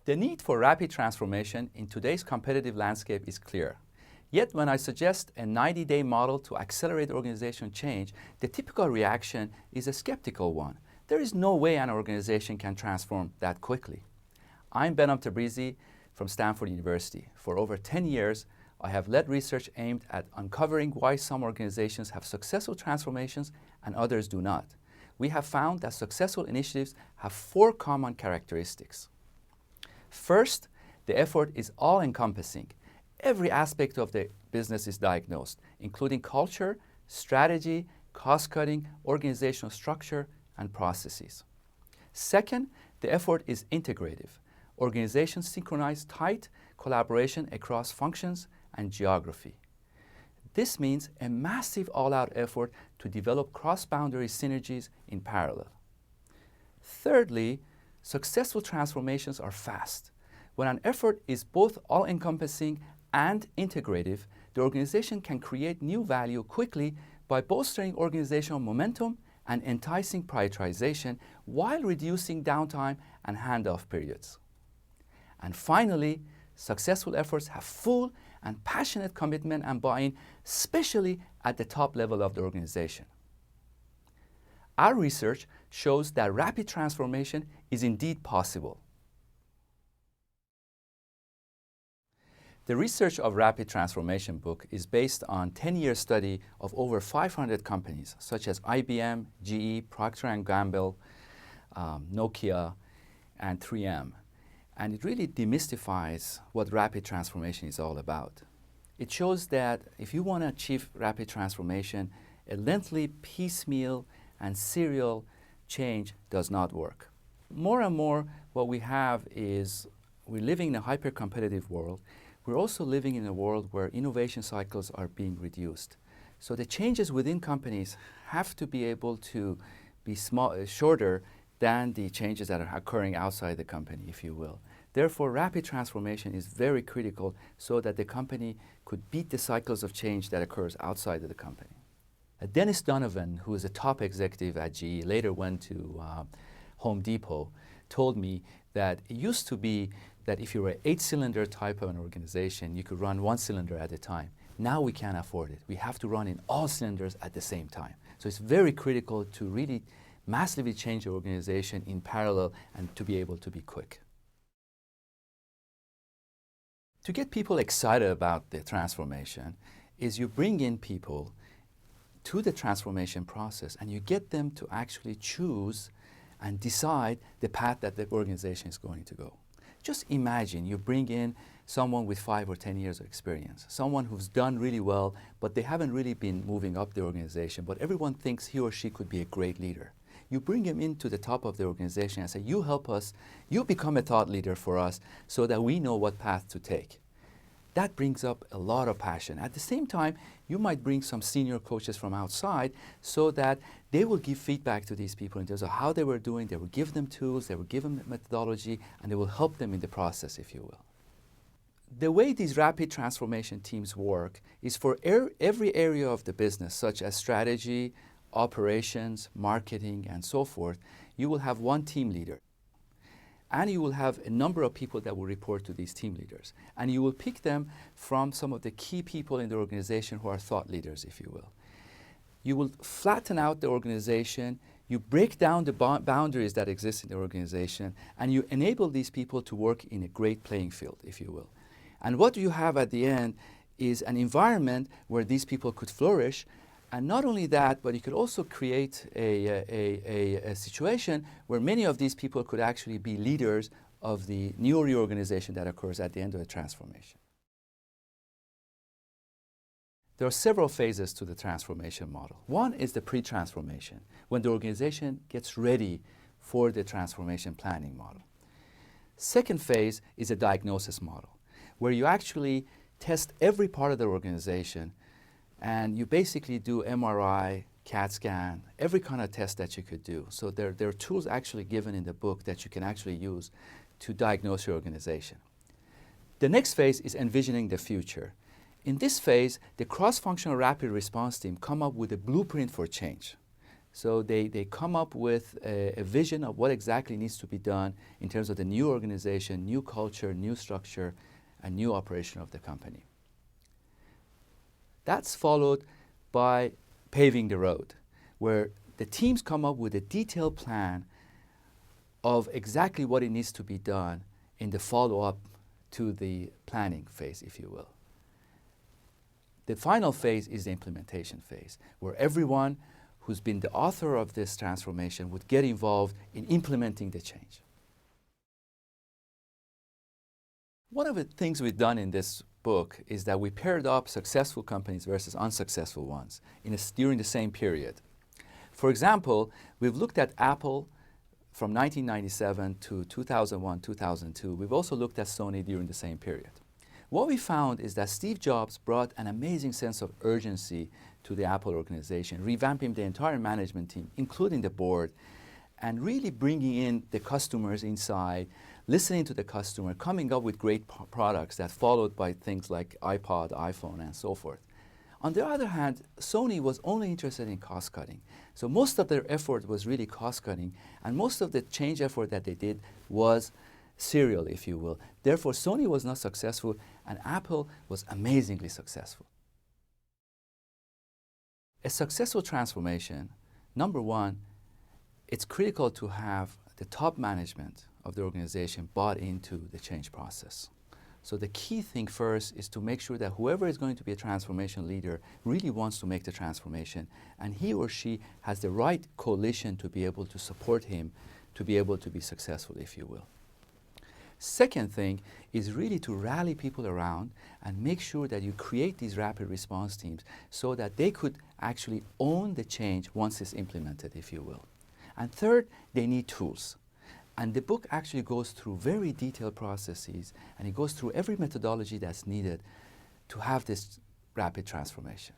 The need for rapid transformation in today's competitive landscape is clear. Yet when I suggest a 90-day model to accelerate organizational change, the typical reaction is a skeptical one. There is no way an organization can transform that quickly. I'm Behnam Tabrizi from Stanford University. For over 10 years, I have led research aimed at uncovering why some organizations have successful transformations and others do not. We have found that successful initiatives have 4 common characteristics. First, the effort is all-encompassing. Every aspect of the business is diagnosed, including culture, strategy, cost-cutting, organizational structure, and processes. Second, the effort is integrative. Organizations synchronize tight collaboration across functions and geography. This means a massive all-out effort to develop cross-boundary synergies in parallel. Thirdly, successful transformations are fast. When an effort is both all-encompassing and integrative, the organization can create new value quickly by bolstering organizational momentum and enticing prioritization while reducing downtime and handoff periods. And finally, successful efforts have full and passionate commitment and buy-in, especially at the top level of the organization. Our research shows that rapid transformation is indeed possible. The Research of Rapid Transformation book is based on 10-year study of over 500 companies, such as IBM, GE, Procter & Gamble, Nokia, and 3M. And it really demystifies what rapid transformation is all about. It shows that if you want to achieve rapid transformation, a lengthy, piecemeal, and serial change does not work. More and more, what we have is we're living in a hyper-competitive world. We're also living in a world where innovation cycles are being reduced. So the changes within companies have to be able to be shorter than the changes that are occurring outside the company, if you will. Therefore, rapid transformation is very critical so that the company could beat the cycles of change that occurs outside of the company. Dennis Donovan, who is a top executive at GE, later went to Home Depot, told me that it used to be that if you were an 8-cylinder type of an organization, you could run 1 cylinder at a time. Now we can't afford it. We have to run in all cylinders at the same time. So it's very critical to really massively change the organization in parallel and to be able to be quick. To get people excited about the transformation is you bring in people to the transformation process and you get them to actually choose and decide the path that the organization is going to go. Just imagine you bring in someone with 5 or 10 years of experience, someone who's done really well, but they haven't really been moving up the organization, but everyone thinks he or she could be a great leader. You bring him into the top of the organization and say, you help us, you become a thought leader for us so that we know what path to take. That brings up a lot of passion. At the same time, you might bring some senior coaches from outside so that they will give feedback to these people in terms of how they were doing. They will give them tools, they will give them methodology, and they will help them in the process, if you will. The way these rapid transformation teams work is for every area of the business, such as strategy, operations, marketing, and so forth, you will have one team leader. And you will have a number of people that will report to these team leaders. And you will pick them from some of the key people in the organization who are thought leaders, if you will. You will flatten out the organization, you break down the boundaries that exist in the organization, and you enable these people to work in a great playing field, if you will. And what you have at the end is an environment where these people could flourish. And not only that, but you could also create a situation where many of these people could actually be leaders of the new reorganization that occurs at the end of the transformation. There are several phases to the transformation model. One is the pre-transformation, when the organization gets ready for the transformation planning model. Second phase is a diagnosis model, where you actually test every part of the organization and you basically do MRI, CAT scan, every kind of test that you could do. So there are tools actually given in the book that you can actually use to diagnose your organization. The next phase is envisioning the future. In this phase, the cross-functional rapid response team come up with a blueprint for change. So they come up with a vision of what exactly needs to be done in terms of the new organization, new culture, new structure, and new operation of the company. That's followed by paving the road, where the teams come up with a detailed plan of exactly what it needs to be done in the follow-up to the planning phase, if you will. The final phase is the implementation phase, where everyone who's been the author of this transformation would get involved in implementing the change. One of the things we've done in this book is that we paired up successful companies versus unsuccessful ones during the same period. For example, we've looked at Apple from 1997 to 2001, 2002. We've also looked at Sony during the same period. What we found is that Steve Jobs brought an amazing sense of urgency to the Apple organization, revamping the entire management team, including the board, and really bringing in the customers inside, listening to the customer, coming up with great products that followed by things like iPod, iPhone, and so forth. On the other hand, Sony was only interested in cost cutting. So most of their effort was really cost cutting, and most of the change effort that they did was serial, if you will. Therefore, Sony was not successful, and Apple was amazingly successful. A successful transformation, number one, it's critical to have the top management of the organization bought into the change process. So the key thing first is to make sure that whoever is going to be a transformation leader really wants to make the transformation, and he or she has the right coalition to be able to support him to be able to be successful, if you will. Second thing is really to rally people around and make sure that you create these rapid response teams so that they could actually own the change once it's implemented, if you will. And third, they need tools. And the book actually goes through very detailed processes, and it goes through every methodology that's needed to have this rapid transformation.